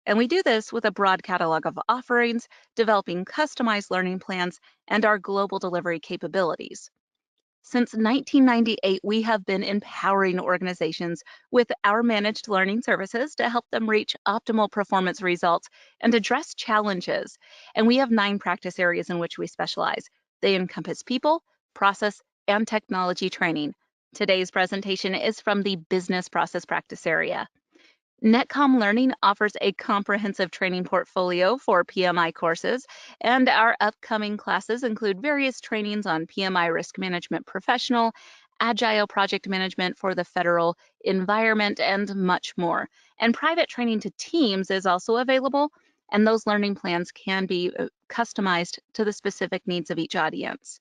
And we do this with a broad catalog of offerings, developing customized learning plans, and our global delivery capabilities. Since 1998, we have been empowering organizations with our managed learning services to help them reach optimal performance results and address challenges. And we have 9 practice areas in which we specialize. They encompass people, process, and technology training. Today's presentation is from the business process practice area. NetCom Learning offers a comprehensive training portfolio for PMI courses, and our upcoming classes include various trainings on PMI Risk Management Professional, Agile Project Management for the federal environment, and much more. And private training to teams is also available, and those learning plans can be customized to the specific needs of each audience.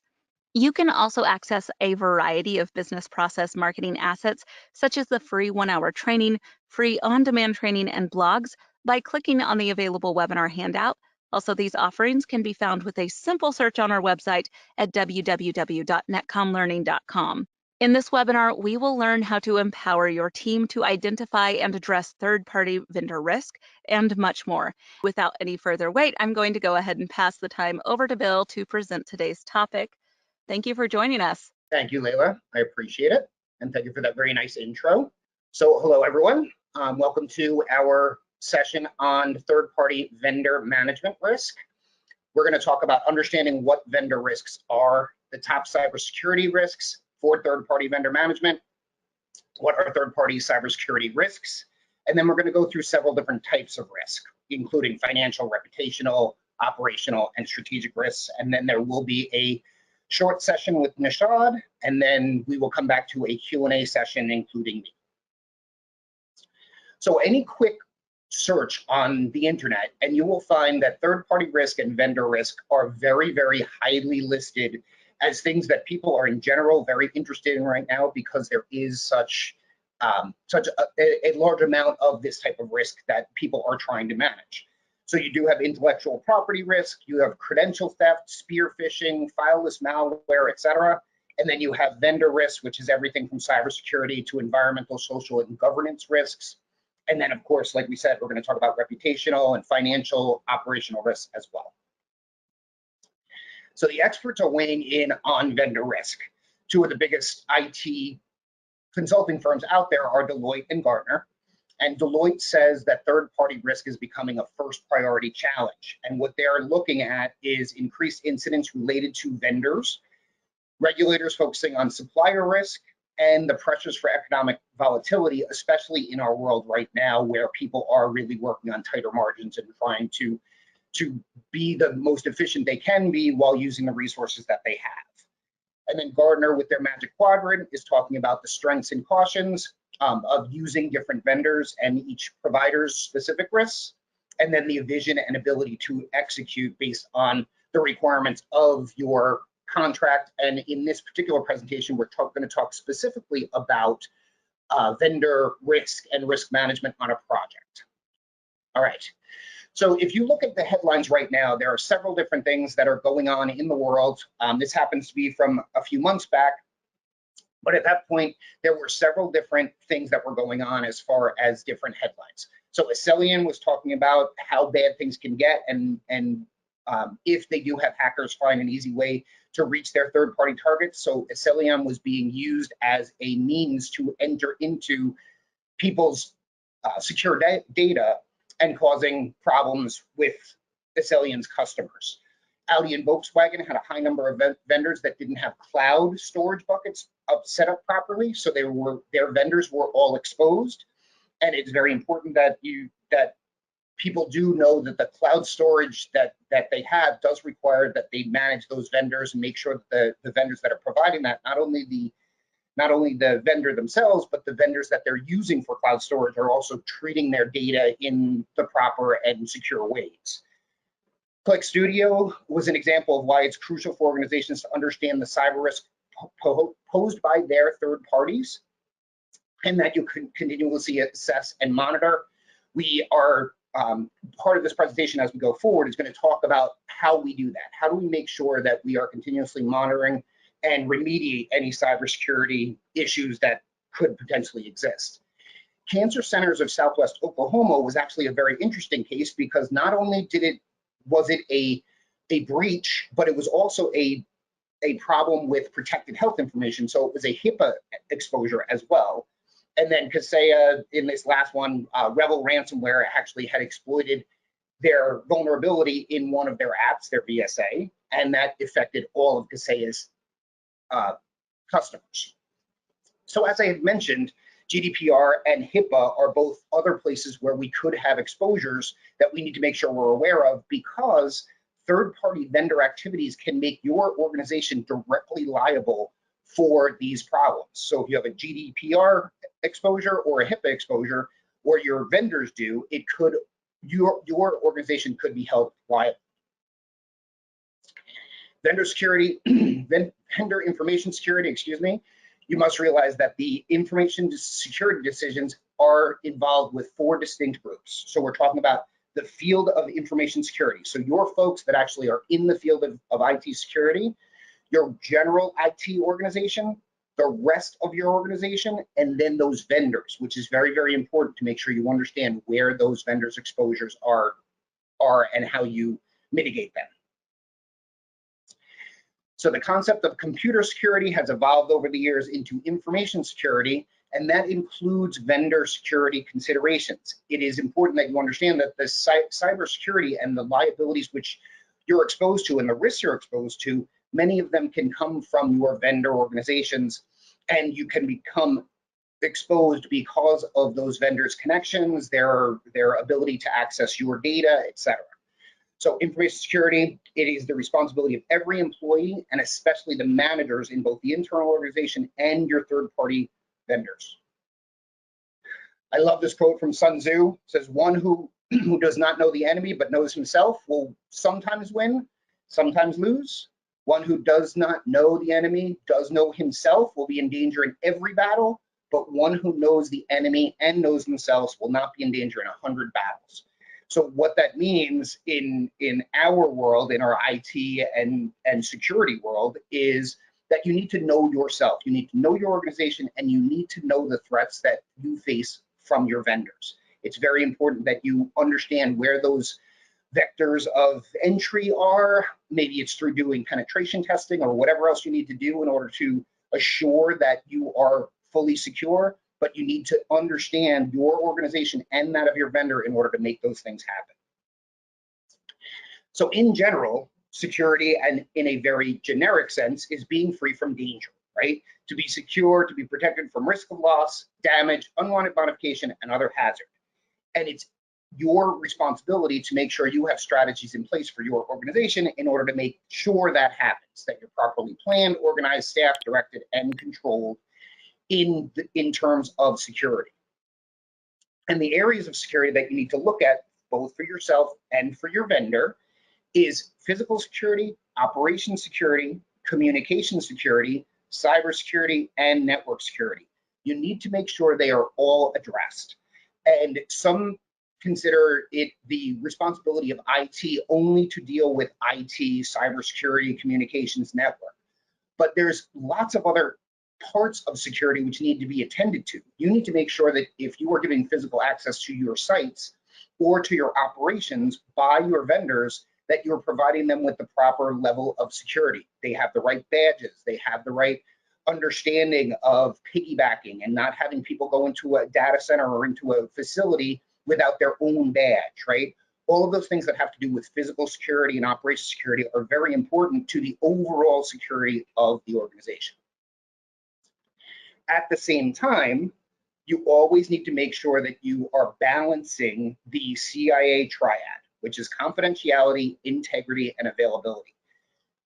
You can also access a variety of business process marketing assets, such as the free 1-hour training, free on-demand training, and blogs by clicking on the available webinar handout. Also, these offerings can be found with a simple search on our website at www.netcomlearning.com. In this webinar, we will learn how to empower your team to identify and address third-party vendor risk and much more. Without any further wait, I'm going to go ahead and pass the time over to Bill to present today's topic. Thank you for joining us. Thank you, Layla. I appreciate it. And thank you for that very nice intro. So hello, everyone. Welcome to our session on third-party vendor management risk. We're going to talk about understanding what vendor risks are, the top cybersecurity risks for third-party vendor management, what are third-party cybersecurity risks, and then we're going to go through several different types of risk, including financial, reputational, operational, and strategic risks. And then there will be a short session with Nishad, and then we will come back to a Q&A session, including me. So any quick search on the internet, and you will find that third-party risk and vendor risk are very, very highly listed as things that people are in general very interested in right now, because there is such a large amount of this type of risk that people are trying to manage. So you do have intellectual property risk, you have credential theft, spear phishing, fileless malware, etc. And then you have vendor risk, which is everything from cybersecurity to environmental, social, and governance risks. And then, of course, like we said, we're going to talk about reputational and financial operational risks as well. So the experts are weighing in on vendor risk. 2 of the biggest IT consulting firms out there are Deloitte and Gartner. And Deloitte says that third-party risk is becoming a first priority challenge. And what they're looking at is increased incidents related to vendors, regulators focusing on supplier risk, and the pressures for economic volatility, especially in our world right now, where people are really working on tighter margins and trying to be the most efficient they can be while using the resources that they have. And then Gartner, with their Magic Quadrant, is talking about the strengths and cautions of using different vendors and each provider's specific risks, and then the vision and ability to execute based on the requirements of your contract. And in this particular presentation, we're going to talk specifically about vendor risk and risk management on a project. All right. So if you look at the headlines right now, there are several different things that are going on in the world. This happens to be from a few months back. But at that point, there were several different things that were going on as far as different headlines. So Acelian was talking about how bad things can get, and if they do have hackers find an easy way to reach their third-party targets. So Acelian was being used as a means to enter into people's secure data and causing problems with Acelian's customers. Audi and Volkswagen had a high number of vendors that didn't have cloud storage buckets set up properly, so their vendors were all exposed. And it's very important that people do know that the cloud storage that they have does require that they manage those vendors and make sure that the vendors that are providing that, not only the vendor themselves, but the vendors that they're using for cloud storage are also treating their data in the proper and secure ways. Click Studio was an example of why it's crucial for organizations to understand the cyber risk posed by their third parties, and that you can continuously assess and monitor. We are part of this presentation as we go forward is going to talk about how we do that. How do we make sure that we are continuously monitoring and remediate any cybersecurity issues that could potentially exist? Cancer Centers of Southwest Oklahoma was actually a very interesting case because not only was it a breach, but it was also a problem with protected health information. So it was a HIPAA exposure as well. And then Kaseya, in this last one, Rebel ransomware actually had exploited their vulnerability in one of their apps, their VSA, and that affected all of Kaseya's customers. So as I had mentioned, GDPR and HIPAA are both other places where we could have exposures that we need to make sure we're aware of, because third-party vendor activities can make your organization directly liable for these problems. So if you have a GDPR exposure or a HIPAA exposure, or your vendors do, it could, your organization could be held liable. Vendor security, vendor information security, excuse me, you must realize that the information security decisions are involved with 4 distinct groups. So we're talking about the field of information security. So your folks that actually are in the field of IT security, your general IT organization, the rest of your organization, and then those vendors, which is very, very important to make sure you understand where those vendors' exposures are and how you mitigate them. So the concept of computer security has evolved over the years into information security, and that includes vendor security considerations. It is important that you understand that the cybersecurity and the liabilities which you're exposed to and the risks you're exposed to, many of them can come from your vendor organizations, and you can become exposed because of those vendors' connections, their ability to access your data, etc. So information security, it is the responsibility of every employee, and especially the managers in both the internal organization and your third-party vendors. I love this quote from Sun Tzu. It says, one who does not know the enemy but knows himself will sometimes win, sometimes lose. One who does not know the enemy, does know himself, will be in danger in every battle, but one who knows the enemy and knows themselves will not be in danger in 100 battles. So what that means in our world, in our IT and security world, is that you need to know yourself. You need to know your organization, and you need to know the threats that you face from your vendors. It's very important that you understand where those vectors of entry are. Maybe it's through doing penetration testing or whatever else you need to do in order to assure that you are fully secure. But you need to understand your organization and that of your vendor in order to make those things happen. So in general, security, and in a very generic sense, is being free from danger, right? To be secure, to be protected from risk of loss, damage, unwanted modification, and other hazard. And it's your responsibility to make sure you have strategies in place for your organization in order to make sure that happens, that you're properly planned, organized, staffed, directed, and controlled in terms of security. And the areas of security that you need to look at, both for yourself and for your vendor, is physical security, operations security, communication security, cybersecurity, and network security. You need to make sure they are all addressed. And some consider it the responsibility of IT only to deal with IT, cybersecurity, communications, network. But there's lots of other parts of security which need to be attended to. You need to make sure that if you are giving physical access to your sites or to your operations by your vendors, that you're providing them with the proper level of security. They have the right badges, they have the right understanding of piggybacking and not having people go into a data center or into a facility without their own badge, right? All of those things that have to do with physical security and operations security are very important to the overall security of the organization. At the same time, you always need to make sure that you are balancing the CIA triad, which is confidentiality, integrity, and availability.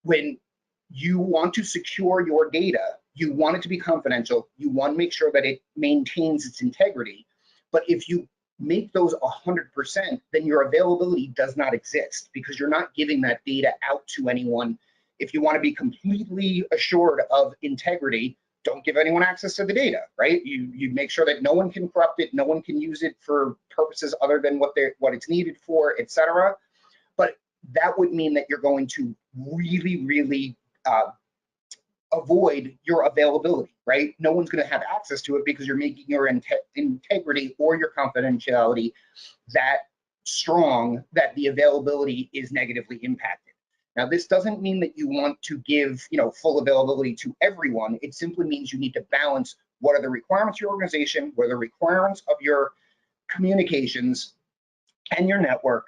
When you want to secure your data, you want it to be confidential, you want to make sure that it maintains its integrity. But if you make those 100%, then your availability does not exist, because you're not giving that data out to anyone. If you want to be completely assured of integrity, don't give anyone access to the data, right? You make sure that no one can corrupt it, no one can use it for purposes other than what it's needed for, etc. But that would mean that you're going to really avoid your availability, right? No one's going to have access to it because you're making your integrity or your confidentiality that strong that the availability is negatively impacted. Now, this doesn't mean that you want to give, full availability to everyone. It simply means you need to balance what are the requirements of your organization, what are the requirements of your communications and your network,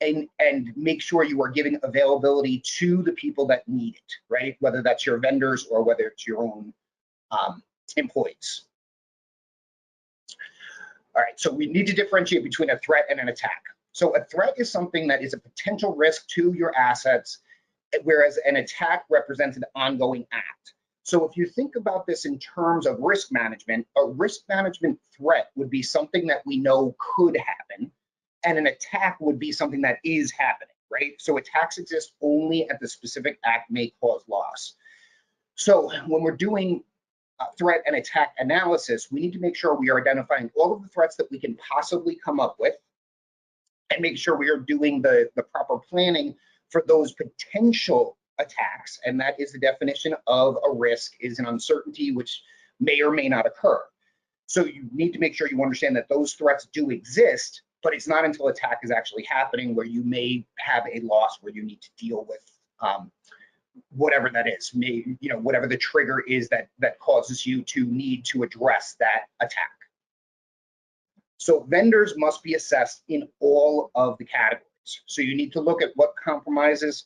and make sure you are giving availability to the people that need it, right? Whether that's your vendors or whether it's your own employees. All right, so we need to differentiate between a threat and an attack. So a threat is something that is a potential risk to your assets, whereas an attack represents an ongoing act. So if you think about this in terms of risk management, a risk management threat would be something that we know could happen, and an attack would be something that is happening, right? So attacks exist only at the specific act may cause loss. So when we're doing threat and attack analysis, we need to make sure we are identifying all of the threats that we can possibly come up with and make sure we are doing the proper planning for those potential attacks. And that is the definition of a risk, is an uncertainty which may or may not occur. So you need to make sure you understand that those threats do exist, but it's not until attack is actually happening where you may have a loss where you need to deal with whatever that is, whatever the trigger is that causes you to need to address that attack. So vendors must be assessed in all of the categories. So you need to look at what compromises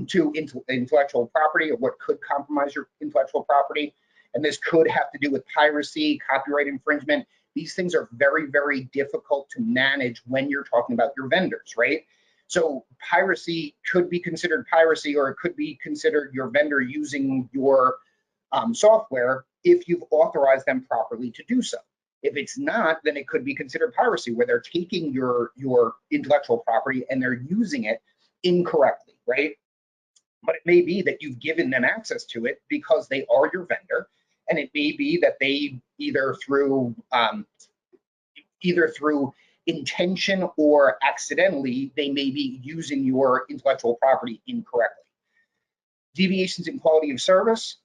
to intellectual property, or what could compromise your intellectual property. And this could have to do with piracy, copyright infringement. These things are very, very difficult to manage when you're talking about your vendors, right? So piracy could be considered piracy, or it could be considered your vendor using your software if you've authorized them properly to do so. If it's not, then it could be considered piracy, where they're taking your intellectual property and they're using it incorrectly, right? But it may be that you've given them access to it because they are your vendor, and it may be that they either through intention or accidentally, they may be using your intellectual property incorrectly. Deviations in quality of service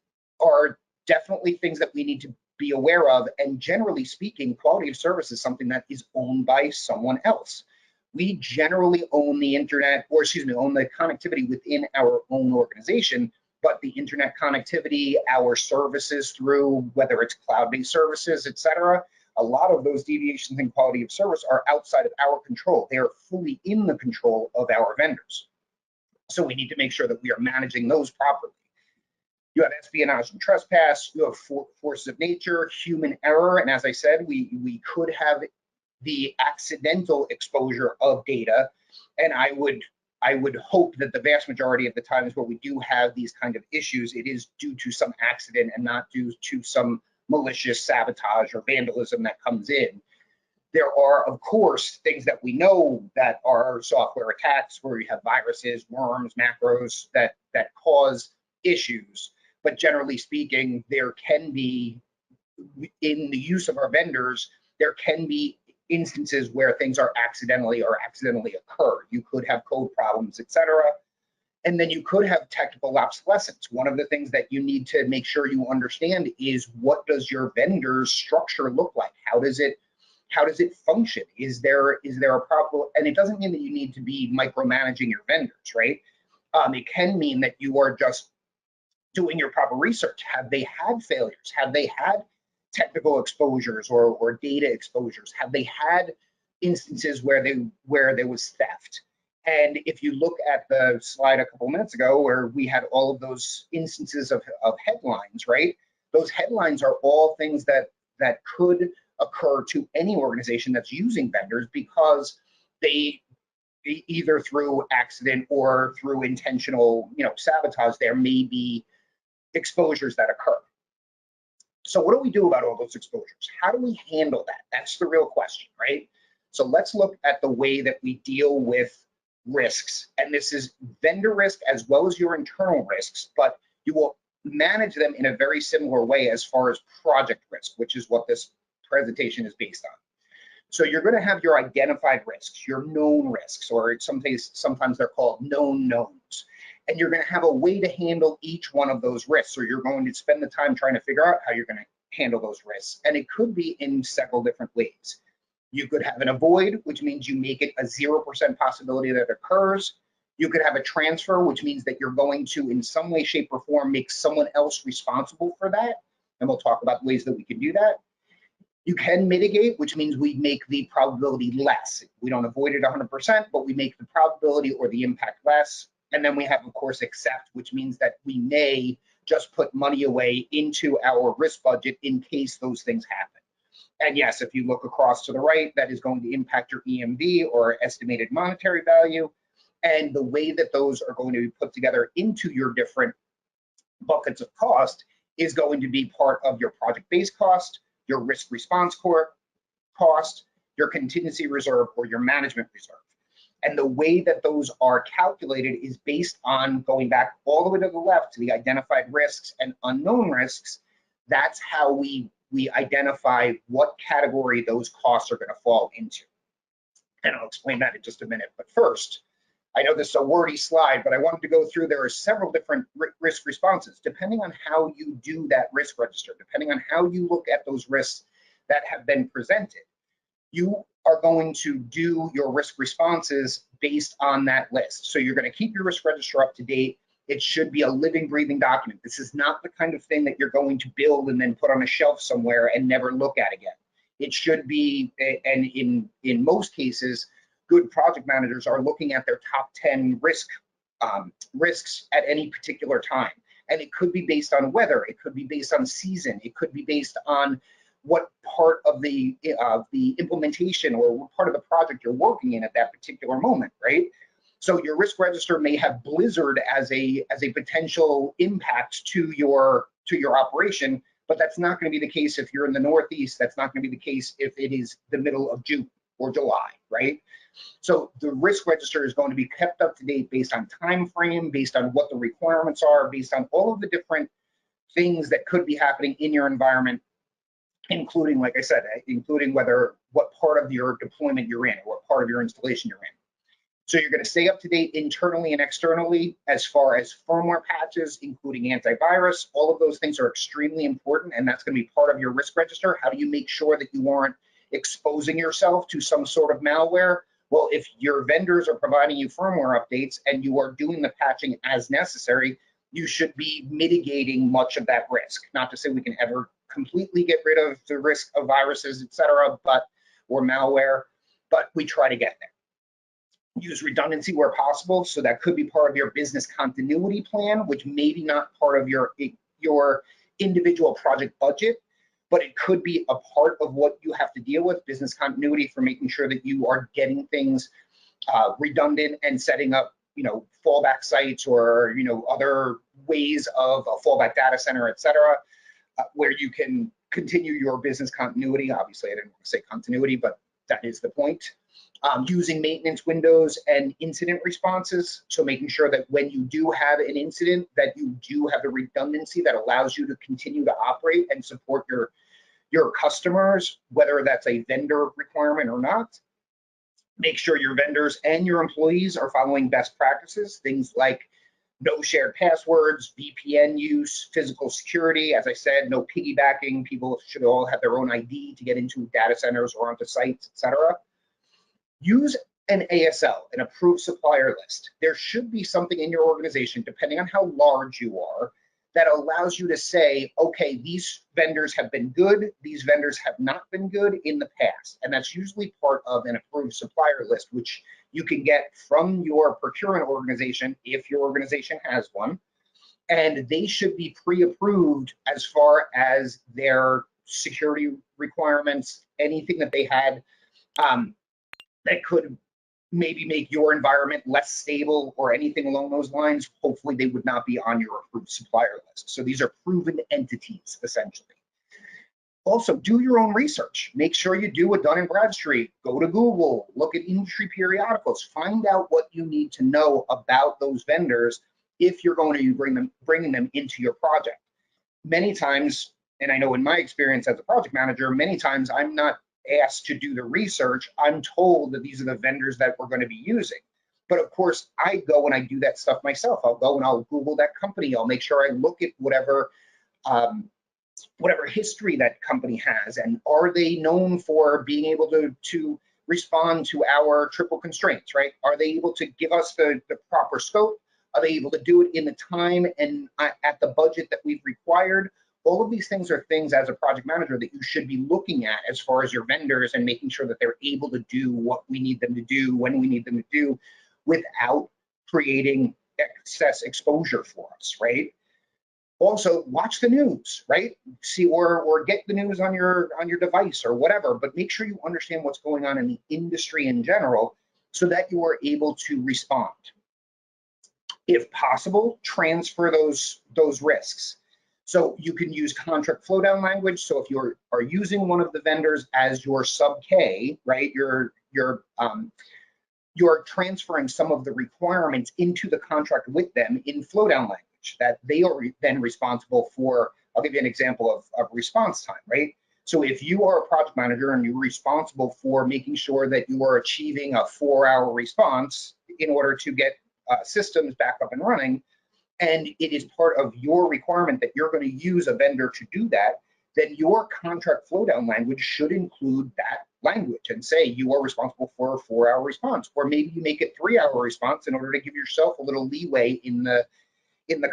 are definitely things that we need to be aware of, and generally speaking, quality of service is something that is owned by someone else. We generally own the internet, or own the connectivity within our own organization, but the internet connectivity, our services through, whether it's cloud-based services, et cetera, a lot of those deviations in quality of service are outside of our control. They are fully in the control of our vendors. So we need to make sure that we are managing those properly. You have espionage and trespass, you have forces of nature, human error, and as I said, we could have the accidental exposure of data, and I would hope that the vast majority of the times where we do have these kind of issues, it is due to some accident and not due to some malicious sabotage or vandalism that comes in. There are, of course, things that we know that are software attacks where you have viruses, worms, macros that cause issues. But generally speaking, there can be, in the use of our vendors, there can be instances where things are accidentally occur. You could have code problems, et cetera. And then you could have technical obsolescence. One of the things that you need to make sure you understand is, what does your vendor's structure look like? How does it function? Is there a problem? And it doesn't mean that you need to be micromanaging your vendors, right? It can mean that you are just doing your proper research. Have they had failures? Have they had technical exposures or data exposures? Have they had instances where there was theft? And if you look at the slide a couple minutes ago where we had all of those instances of headlines, right? Those headlines are all things that could occur to any organization that's using vendors, because they either through accident or through intentional sabotage, there may be exposures that occur. So what do we do about all those exposures? How do we handle that? That's the real question, right? So let's look at the way that we deal with risks. And this is vendor risk as well as your internal risks, but you will manage them in a very similar way as far as project risk, which is what this presentation is based on. So you're going to have your identified risks, your known risks, or sometimes they're called known knowns. And you're going to have a way to handle each one of those risks. So you're going to spend the time trying to figure out how you're going to handle those risks. And it could be in several different ways. You could have an avoid, which means you make it a 0% possibility that it occurs. You could have a transfer, which means that you're going to, in some way, shape, or form, make someone else responsible for that. And we'll talk about ways that we can do that. You can mitigate, which means we make the probability less. We don't avoid it 100%, but we make the probability or the impact less. And then we have, of course, accept, which means that we may just put money away into our risk budget in case those things happen. And yes, if you look across to the right, that is going to impact your EMV or estimated monetary value. And the way that those are going to be put together into your different buckets of cost is going to be part of your project-based cost, your risk response cost, your contingency reserve, or your management reserve. And the way that those are calculated is based on going back all the way to the left to the identified risks and unknown risks. That's how we identify what category those costs are going to fall into. And I'll explain that in just a minute. But first, I know this is a wordy slide, but I wanted to go through, there are several different risk responses. Depending on how you do that risk register, depending on how you look at those risks that have been presented, you are going to do your risk responses based on that list. So you're going to keep your risk register up to date. It should be a living, breathing document. This is not the kind of thing that you're going to build and then put on a shelf somewhere and never look at again. It should be, and in most cases, good project managers are looking at their top 10 risks at any particular time. And it could be based on weather, it could be based on season, it could be based on what part of the implementation or what part of the project you're working in at that particular moment, right? So your risk register may have blizzard as a potential impact to your operation, but that's not going to be the case if you're in the Northeast. That's not going to be the case if it is the middle of June or July, right? So the risk register is going to be kept up to date based on time frame, based on what the requirements are, based on all of the different things that could be happening in your environment, including, like I said, including what part of your deployment you're in or what part of your installation you're in. So you're going to stay up to date internally and externally as far as firmware patches, including antivirus. All of those things are extremely important, and that's going to be part of your risk register. How do you make sure that you aren't exposing yourself to some sort of malware? Well, if your vendors are providing you firmware updates and you are doing the patching as necessary, you should be mitigating much of that risk. Not to say we can ever completely get rid of the risk of viruses, et cetera, or malware, but we try to get there. Use redundancy where possible. So that could be part of your business continuity plan, which may be not part of your individual project budget, but it could be a part of what you have to deal with, business continuity, for making sure that you are getting things redundant and setting up, fallback sites or, other ways of a fallback data center, et cetera, where you can continue your business continuity. Obviously, I didn't want to say continuity, but that is the point. Using maintenance windows and incident responses. So making sure that when you do have an incident, that you do have the redundancy that allows you to continue to operate and support your customers, whether that's a vendor requirement or not. Make sure your vendors and your employees are following best practices, things like no shared passwords, VPN use, physical security. As I said, no piggybacking. People should all have their own ID to get into data centers or onto sites, et cetera. Use an ASL, an approved supplier list. There should be something in your organization, depending on how large you are, that allows you to say, okay, these vendors have been good, these vendors have not been good in the past. And that's usually part of an approved supplier list, which you can get from your procurement organization if your organization has one. And they should be pre-approved as far as their security requirements, anything that they had that could maybe make your environment less stable or anything along those lines. Hopefully they would not be on your approved supplier list. So these are proven entities, essentially. Also, do your own research. Make sure you do a Dun & Bradstreet. Go to Google, look at industry periodicals, find out what you need to know about those vendors if you're going to be bringing them into your project. Many times, and I know in my experience as a project manager, many times I'm not asked to do the research. I'm told that these are the vendors that we're going to be using. But of course, I go and I do that stuff myself. I'll go and I'll Google that company. I'll make sure I look at whatever history that company has, and are they known for being able to respond to our triple constraints, right? Are they able to give us the proper scope? Are they able to do it in the time and at the budget that we've required? All of these things are things as a project manager that you should be looking at as far as your vendors, and making sure that they're able to do what we need them to do when we need them to do without creating excess exposure for us, right? Also, watch the news, right? See, or get the news on your device or whatever, but make sure you understand what's going on in the industry in general so that you are able to respond. If possible, transfer those risks. So you can use contract flow down language. So if you are using one of the vendors as your sub K, right, you're transferring some of the requirements into the contract with them in flow down language that they are then responsible for. I'll give you an example of response time, right? So if you are a project manager and you're responsible for making sure that you are achieving a 4-hour response in order to get systems back up and running, and it is part of your requirement that you're going to use a vendor to do that, then your contract flow down language should include that language and say you are responsible for a 4-hour response, or maybe you make it 3-hour response in order to give yourself a little leeway in the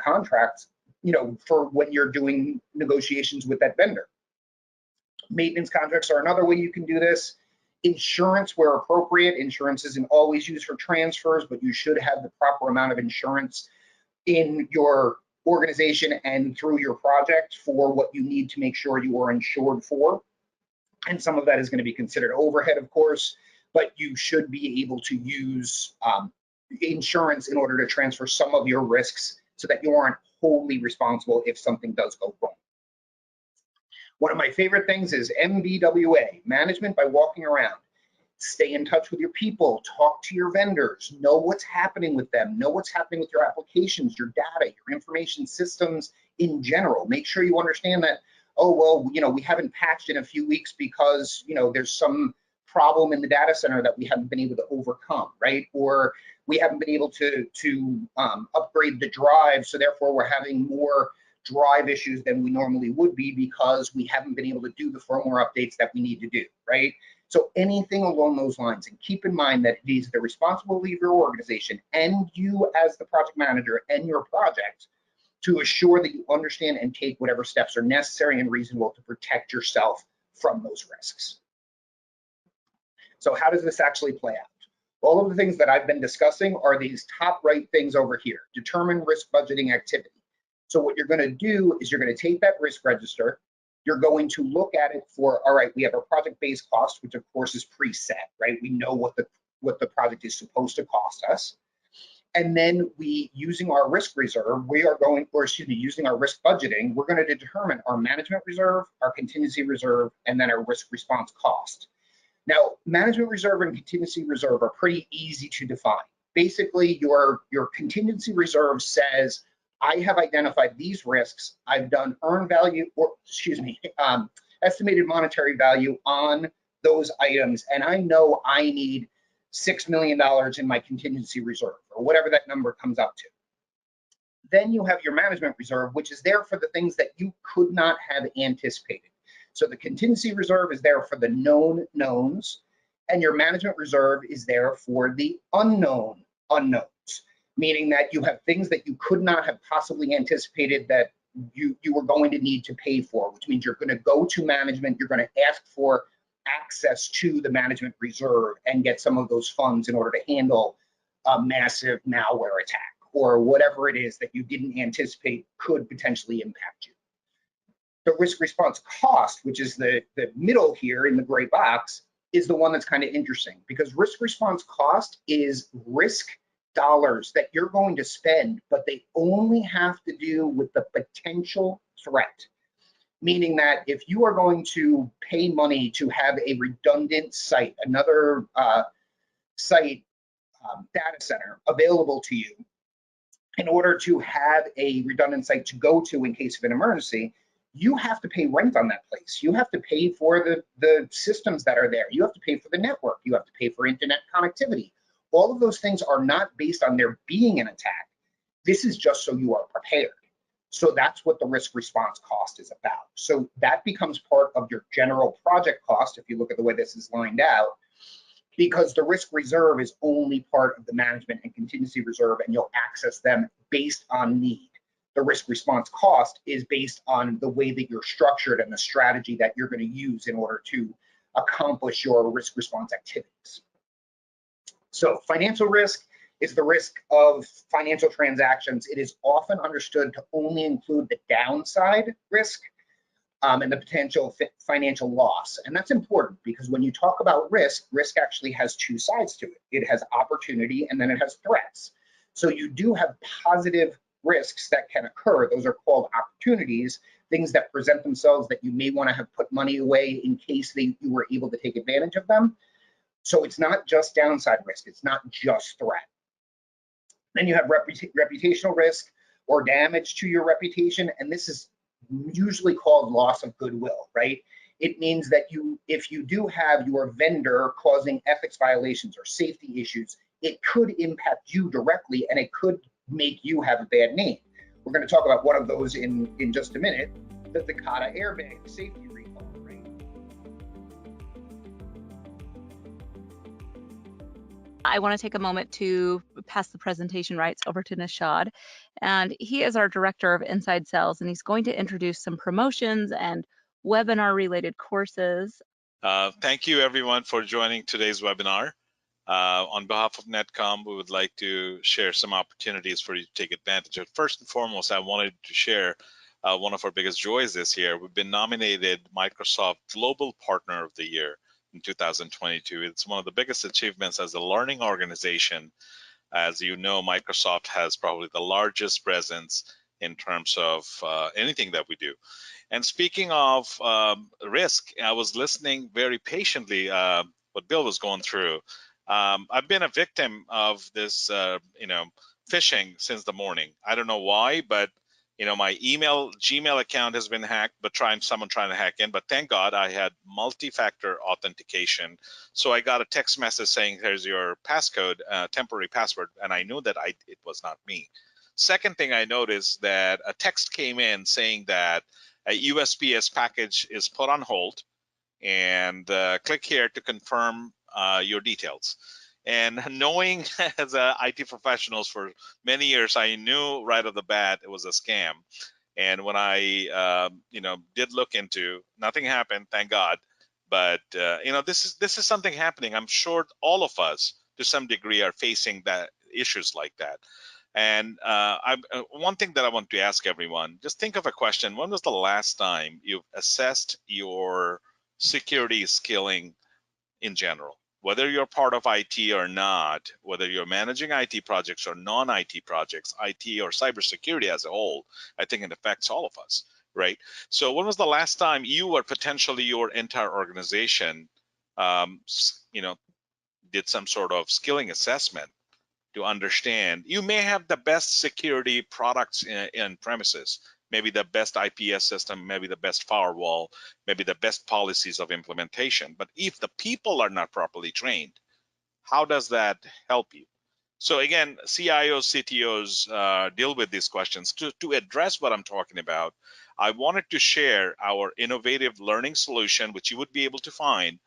contracts, you know, for when you're doing negotiations with that vendor. Maintenance contracts are another way you can do this. Insurance where appropriate. Insurance isn't always used for transfers, but you should have the proper amount of insurance in your organization and through your project for what you need to make sure you are insured for. And some of that is going to be considered overhead, of course, but you should be able to use insurance in order to transfer some of your risks so that you aren't wholly responsible if something does go wrong. One of my favorite things is MBWA, management by walking around. Stay in touch with your people, talk to your vendors, know what's happening with them, know what's happening with your applications, your data, your information systems in general. Make sure you understand that, oh, well, you know, we haven't patched in a few weeks because, you know, there's some problem in the data center that we haven't been able to overcome, right? Or we haven't been able to upgrade the drive, so therefore we're having more drive issues than we normally would be because we haven't been able to do the firmware updates that we need to do, right? So anything along those lines, and keep in mind that it is the responsibility of your organization and you as the project manager and your project to assure that you understand and take whatever steps are necessary and reasonable to protect yourself from those risks. So how does this actually play out? All of the things that I've been discussing are these top right things over here. Determine risk budgeting activity. So what you're going to do is you're going to take that risk register. You're going to look at it for, all right, we have a project-based cost, which of course is preset, right? We know what the project is supposed to cost us. And then using our risk reserve, using our risk budgeting, we're going to determine our management reserve, our contingency reserve, and then our risk response cost. Now, management reserve and contingency reserve are pretty easy to define. Basically, your contingency reserve says, I have identified these risks. I've done estimated monetary value on those items, and I know I need $6 million in my contingency reserve, or whatever that number comes up to. Then you have your management reserve, which is there for the things that you could not have anticipated. So the contingency reserve is there for the known knowns, and your management reserve is there for the unknown unknowns, meaning that you have things that you could not have possibly anticipated that you were going to need to pay for, which means you're going to go to management, you're going to ask for access to the management reserve and get some of those funds in order to handle a massive malware attack or whatever it is that you didn't anticipate could potentially impact you. The risk response cost, which is the middle here in the gray box, is the one that's kind of interesting, because risk response cost is risk dollars that you're going to spend, but they only have to do with the potential threat. Meaning that if you are going to pay money to have a redundant site, another site data center available to you in order to have a redundant site to go to in case of an emergency, you have to pay rent on that place. You have to pay for the systems that are there. You have to pay for the network. You have to pay for internet connectivity. All of those things are not based on there being an attack. This is just so you are prepared. So that's what the risk response cost is about. So that becomes part of your general project cost, if you look at the way this is lined out, because the risk reserve is only part of the management and contingency reserve, and you'll access them based on need. The risk response cost is based on the way that you're structured and the strategy that you're going to use in order to accomplish your risk response activities. So financial risk is the risk of financial transactions. It is often understood to only include the downside risk and the potential financial loss. And that's important because when you talk about risk, risk actually has two sides to it. It has opportunity and then it has threats. So you do have positive risks that can occur. Those are called opportunities, things that present themselves that you may want to have put money away in case you were able to take advantage of them. So it's not just downside risk, it's not just threat. Then you have reputational risk or damage to your reputation, and this is usually called loss of goodwill, right? It means that if you do have your vendor causing ethics violations or safety issues, it could impact you directly and it could make you have a bad name. We're going to talk about one of those in just a minute, the Takata airbag safety recall, right? I want to take a moment to pass the presentation rights over to Nishad, and he is our Director of Inside Sales, and he's going to introduce some promotions and webinar-related courses. Thank you, everyone, for joining today's webinar. On behalf of NetCom, we would like to share some opportunities for you to take advantage of. First and foremost, I wanted to share one of our biggest joys this year. We've been nominated Microsoft Global Partner of the Year in 2022. It's one of the biggest achievements as a learning organization. As you know, Microsoft has probably the largest presence in terms of anything that we do. And speaking of risk, I was listening very patiently what Bill was going through. I've been a victim of this, phishing since the morning. I don't know why, but my Gmail account has been hacked, but someone trying to hack in. But thank God I had multi-factor authentication. So I got a text message saying, "Here's your passcode, temporary password," and I knew that it was not me. Second thing I noticed that a text came in saying that a USPS package is put on hold, and click here to confirm your details. And knowing as IT professionals for many years, I knew right off the bat it was a scam. And when I, did look into, nothing happened, thank God. But this is something happening. I'm sure all of us, to some degree, are facing issues like that. And one thing that I want to ask everyone: just think of a question. When was the last time you've assessed your security skilling in general? Whether you're part of IT or not, whether you're managing IT projects or non-IT projects, IT or cybersecurity as a whole, I think it affects all of us, right? So when was the last time you or potentially your entire organization, did some sort of skilling assessment to understand? You may have the best security products in premises, maybe the best IPS system, maybe the best firewall, maybe the best policies of implementation. But if the people are not properly trained, how does that help you? So again, CIOs, CTOs deal with these questions. To address what I'm talking about, I wanted to share our innovative learning solution, which you would be able to find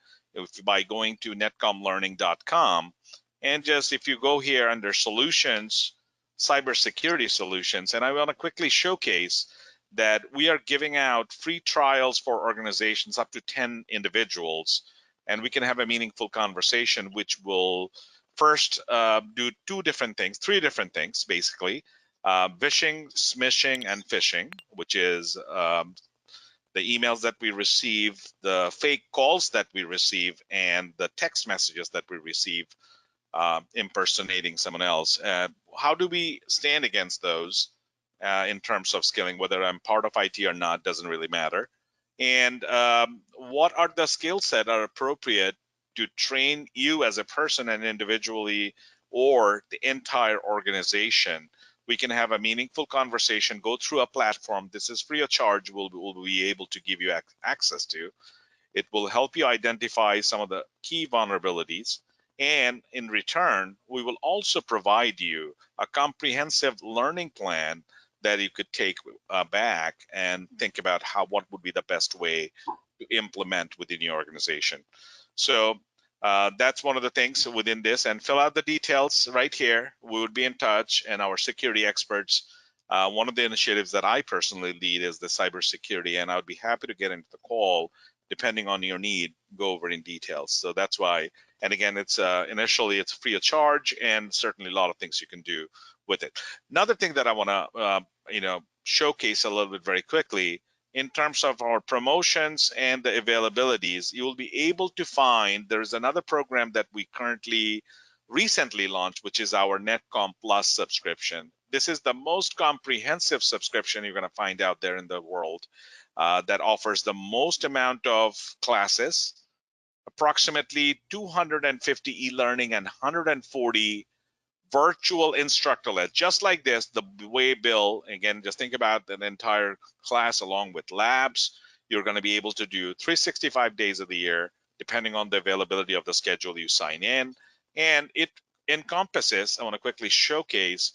by going to netcomlearning.com. And just if you go here under solutions, cybersecurity solutions, and I want to quickly showcase that we are giving out free trials for organizations up to 10 individuals, and we can have a meaningful conversation, which will first do three different things, basically. Vishing, smishing, and phishing, which is the emails that we receive, the fake calls that we receive, and the text messages that we receive impersonating someone else. How do we stand against those in terms of skilling? Whether I'm part of IT or not doesn't really matter. And what are the skill set are appropriate to train you as a person and individually, or the entire organization? We can have a meaningful conversation, go through a platform. This is free of charge. We'll be able to give you access to. It will help you identify some of the key vulnerabilities. And in return, we will also provide you a comprehensive learning plan that you could take back and think about what would be the best way to implement within your organization. So that's one of the things within this, and fill out the details right here. We would be in touch, and our security experts. One of the initiatives that I personally lead is the cybersecurity, and I would be happy to get into the call depending on your need, go over in details. So that's why, and again, it's initially it's free of charge, and certainly a lot of things you can do with it. Another thing that I want to showcase a little bit very quickly in terms of our promotions and the availabilities, you will be able to find there's another program that we recently launched, which is our NetCom Plus subscription. This is the most comprehensive subscription you're going to find out there in the world that offers the most amount of classes, approximately 250 e-learning and 140 virtual instructor-led, just like this, the way Bill, again, just think about an entire class along with labs. You're going to be able to do 365 days of the year, depending on the availability of the schedule you sign in. And it encompasses, I want to quickly showcase,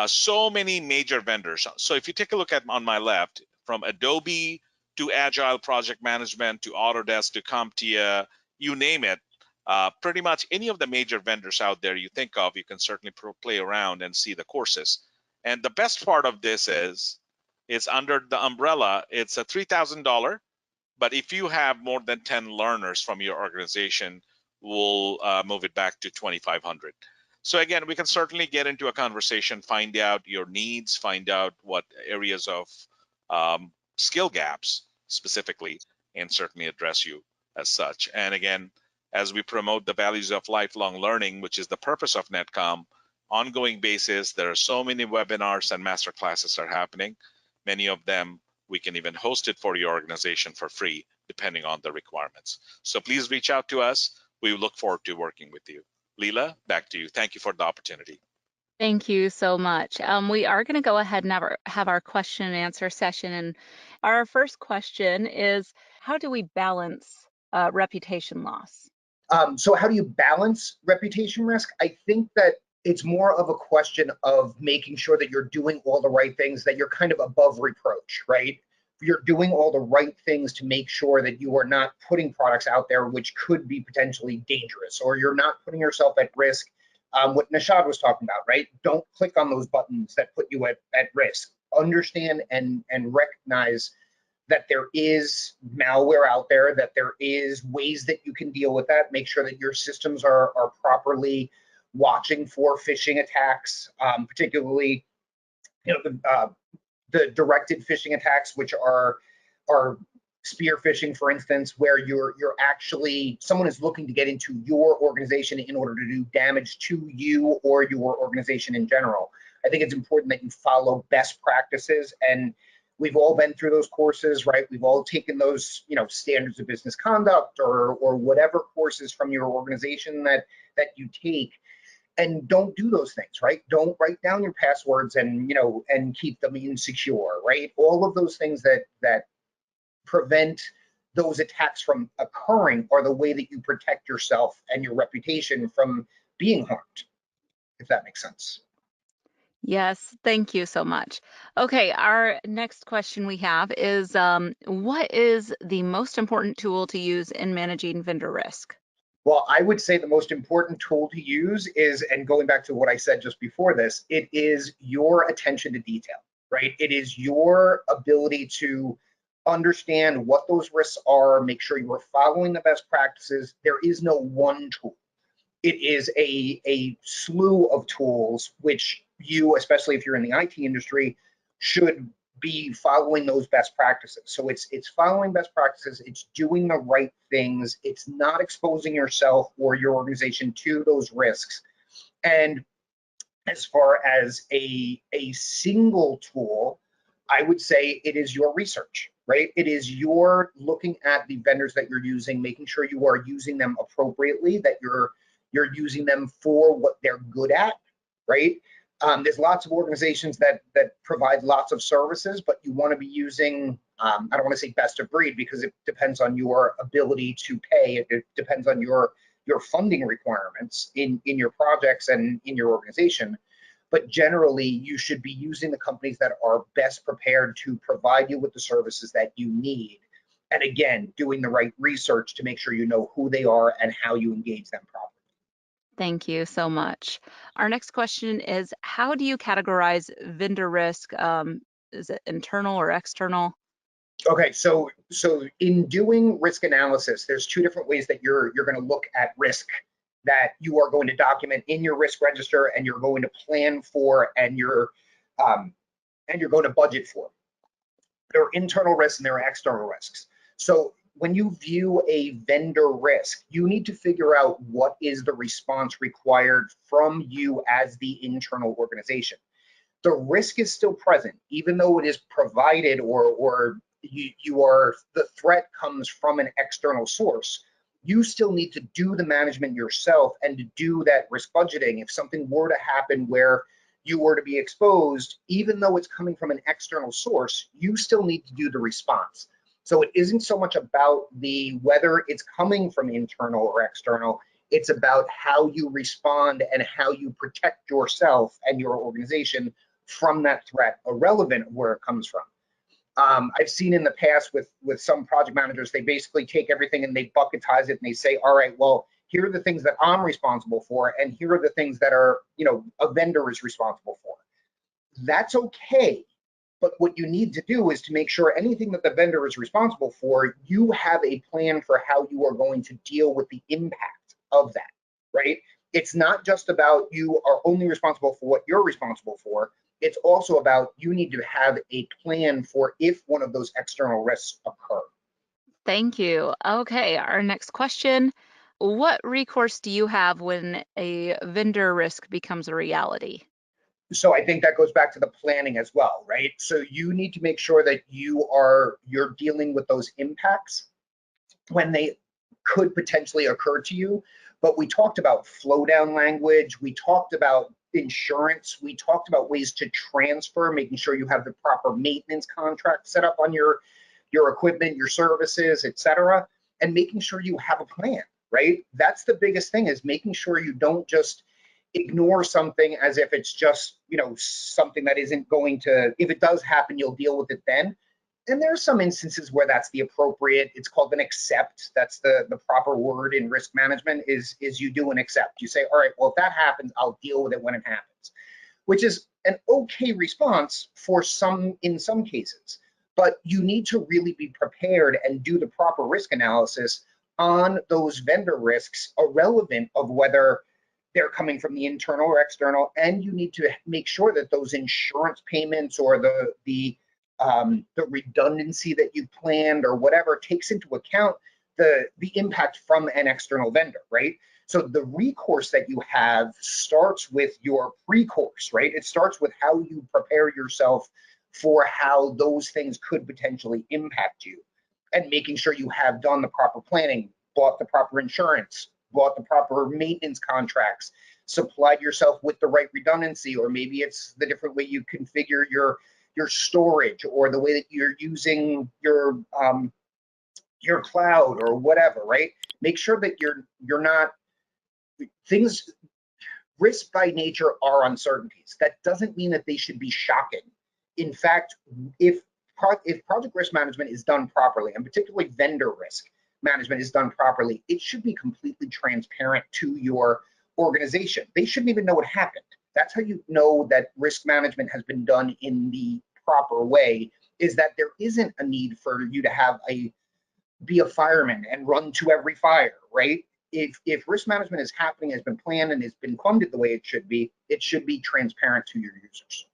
so many major vendors. So if you take a look at on my left, from Adobe to Agile Project Management to Autodesk to CompTIA, you name it, pretty much any of the major vendors out there you think of, you can certainly play around and see the courses. And the best part of this is, it's under the umbrella, it's a $3,000, but if you have more than 10 learners from your organization, we'll move it back to $2,500. So again, we can certainly get into a conversation, find out your needs, find out what areas of skill gaps specifically, and certainly address you as such. And again, as we promote the values of lifelong learning, which is the purpose of NetCom, ongoing basis, there are so many webinars and master classes are happening. Many of them, we can even host it for your organization for free, depending on the requirements. So please reach out to us. We look forward to working with you. Leela, back to you. Thank you for the opportunity. Thank you so much. We are going to go ahead and have our question and answer session. And our first question is, how do we balance reputation loss? So how do you balance reputation risk? I think that it's more of a question of making sure that you're doing all the right things, that you're kind of above reproach, right? You're doing all the right things to make sure that you are not putting products out there which could be potentially dangerous, or you're not putting yourself at risk. What Nishad was talking about, right? Don't click on those buttons that put you at risk. Understand and recognize that there is malware out there, that there is ways that you can deal with that. Make sure that your systems are properly watching for phishing attacks, particularly, the directed phishing attacks, which are spear phishing, for instance, where you're actually, someone is looking to get into your organization in order to do damage to you or your organization in general. I think it's important that you follow best practices, and we've all been through those courses, right? We've all taken those, standards of business conduct or whatever courses from your organization that you take. And don't do those things, right? Don't write down your passwords and keep them insecure, right? All of those things that prevent those attacks from occurring are the way that you protect yourself and your reputation from being harmed, if that makes sense. Yes, thank you so much. Okay, our next question we have is, what is the most important tool to use in managing vendor risk? Well, I would say the most important tool to use is, and going back to what I said just before this, it is your attention to detail, right? It is your ability to understand what those risks are, make sure you are following the best practices. There is no one tool. It is a slew of tools which you, especially if you're in the IT industry, should be following those best practices. So it's following best practices, it's doing the right things, it's not exposing yourself or your organization to those risks. And as far as a single tool, I would say it is your research, right? It is your looking at the vendors that you're using, making sure you are using them appropriately, that you're using them for what they're good at, right? There's lots of organizations that provide lots of services, but you want to be using, I don't want to say best of breed, because it depends on your ability to pay. It depends on your your funding requirements in your projects and in your organization. But generally, you should be using the companies that are best prepared to provide you with the services that you need. And again, doing the right research to make sure you know who they are and how you engage them properly. Thank you so much. Our next question is, how do you categorize vendor risk? Is it internal or external? Okay, so in doing risk analysis, there's two different ways that you're going to look at risk that you are going to document in your risk register, and you're going to plan for, and you're going to budget for. There are internal risks and there are external risks. So when you view a vendor risk, you need to figure out what is the response required from you as the internal organization. The risk is still present, even though it is provided or the threat comes from an external source. You still need to do the management yourself and to do that risk budgeting. If something were to happen where you were to be exposed, even though it's coming from an external source, you still need to do the response. So it isn't so much about whether it's coming from internal or external, it's about how you respond and how you protect yourself and your organization from that threat, irrelevant of where it comes from. I've seen in the past with some project managers, they basically take everything and they bucketize it and they say, all right, well, here are the things that I'm responsible for, and here are the things that are, a vendor is responsible for. That's okay, but what you need to do is to make sure anything that the vendor is responsible for, you have a plan for how you are going to deal with the impact of that, right? It's not just about you are only responsible for what you're responsible for. It's also about you need to have a plan for if one of those external risks occur. Thank you. Okay, our next question. What recourse do you have when a vendor risk becomes a reality? So I think that goes back to the planning as well, right? So you need to make sure that you're dealing with those impacts when they could potentially occur to you. But we talked about flow down language, we talked about insurance, we talked about ways to transfer, making sure you have the proper maintenance contract set up on your equipment, your services, etc., and making sure you have a plan, right? That's the biggest thing, is making sure you don't just ignore something as if it's just, something that isn't going to, if it does happen, you'll deal with it then. And there are some instances where that's the appropriate, it's called an accept. That's the proper word in risk management, is you do an accept. You say, all right, well, if that happens, I'll deal with it when it happens, which is an okay response in some cases. But you need to really be prepared and do the proper risk analysis on those vendor risks, irrelevant of whether they're coming from the internal or external. And you need to make sure that those insurance payments or the redundancy that you planned or whatever takes into account the impact from an external vendor, right? So the recourse that you have starts with your pre-course, right? It starts with how you prepare yourself for how those things could potentially impact you, and making sure you have done the proper planning, bought the proper insurance, bought the proper maintenance contracts, supplied yourself with the right redundancy, or maybe it's the different way you configure your storage, or the way that you're using your cloud or whatever, right? Make sure that you're not things. Risk by nature are uncertainties. That doesn't mean that they should be shocking. In fact, if project risk management is done properly, and particularly vendor risk management is done properly, it should be completely transparent to your organization. They shouldn't even know what happened. That's how you know that risk management has been done in the proper way, is that there isn't a need for you to be a fireman and run to every fire, right? If risk management is happening, has been planned, and has been funded the way it should be transparent to your users.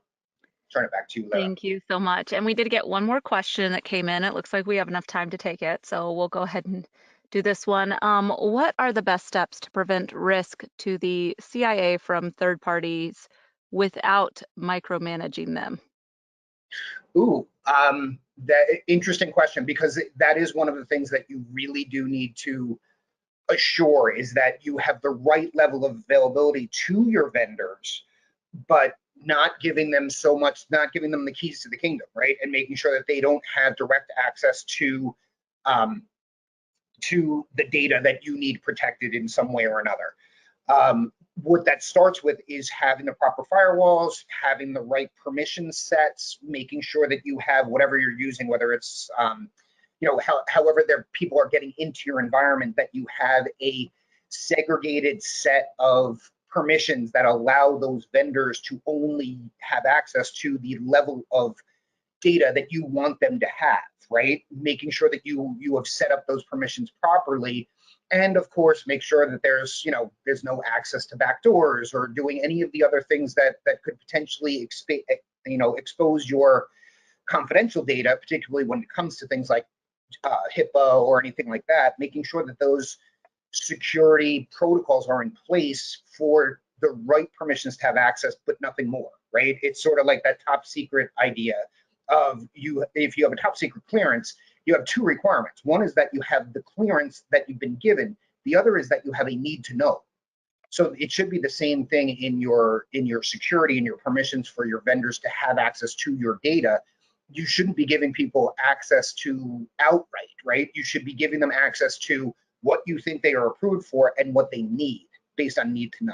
Turn it back to you, Lara. Thank you so much. And we did get one more question that came in. It looks like we have enough time to take it, so we'll go ahead and do this one. What are the best steps to prevent risk to the CIA from third parties without micromanaging them? Ooh, that interesting question, because that is one of the things that you really do need to assure, is that you have the right level of availability to your vendors, but not giving them the keys to the kingdom, right? And making sure that they don't have direct access to to the data that you need protected in some way or another. What that starts with is having the proper firewalls, having the right permission sets, making sure that you have whatever you're using, whether it's however people are getting into your environment, that you have a segregated set of permissions that allow those vendors to only have access to the level of data that you want them to have, right? Making sure that you have set up those permissions properly, and of course make sure that there's no access to backdoors or doing any of the other things that could potentially expose your confidential data, particularly when it comes to things like HIPAA or anything like that. Making sure that those security protocols are in place for the right permissions to have access, but nothing more, right? It's sort of like that top secret idea of if you have a top secret clearance, you have two requirements. One is that you have the clearance that you've been given. The other is that you have a need to know. So it should be the same thing in your security and your permissions for your vendors to have access to your data. You shouldn't be giving people access to outright, right? You should be giving them access to what you think they are approved for and what they need based on need to know.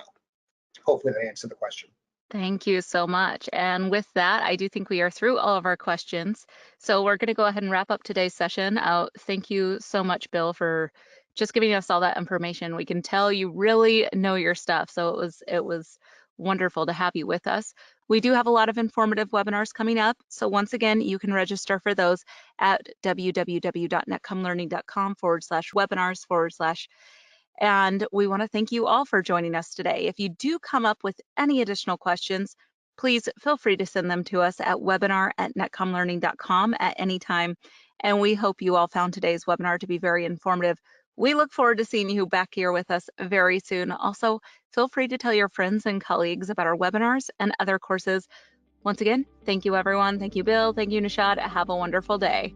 Hopefully that answered the question. Thank you so much. And with that, I do think we are through all of our questions. So we're going to go ahead and wrap up today's session. Thank you so much, Bill, for just giving us all that information. We can tell you really know your stuff. So it was wonderful to have you with us. We do have a lot of informative webinars coming up. So once again, you can register for those at www.netcomlearning.com/webinars/ And we want to thank you all for joining us today. If you do come up with any additional questions, please feel free to send them to us at webinar@netcomlearning.com at any time. And we hope you all found today's webinar to be very informative. We look forward to seeing you back here with us very soon. Also, feel free to tell your friends and colleagues about our webinars and other courses. Once again, thank you, everyone. Thank you, Bill. Thank you, Nishad. Have a wonderful day.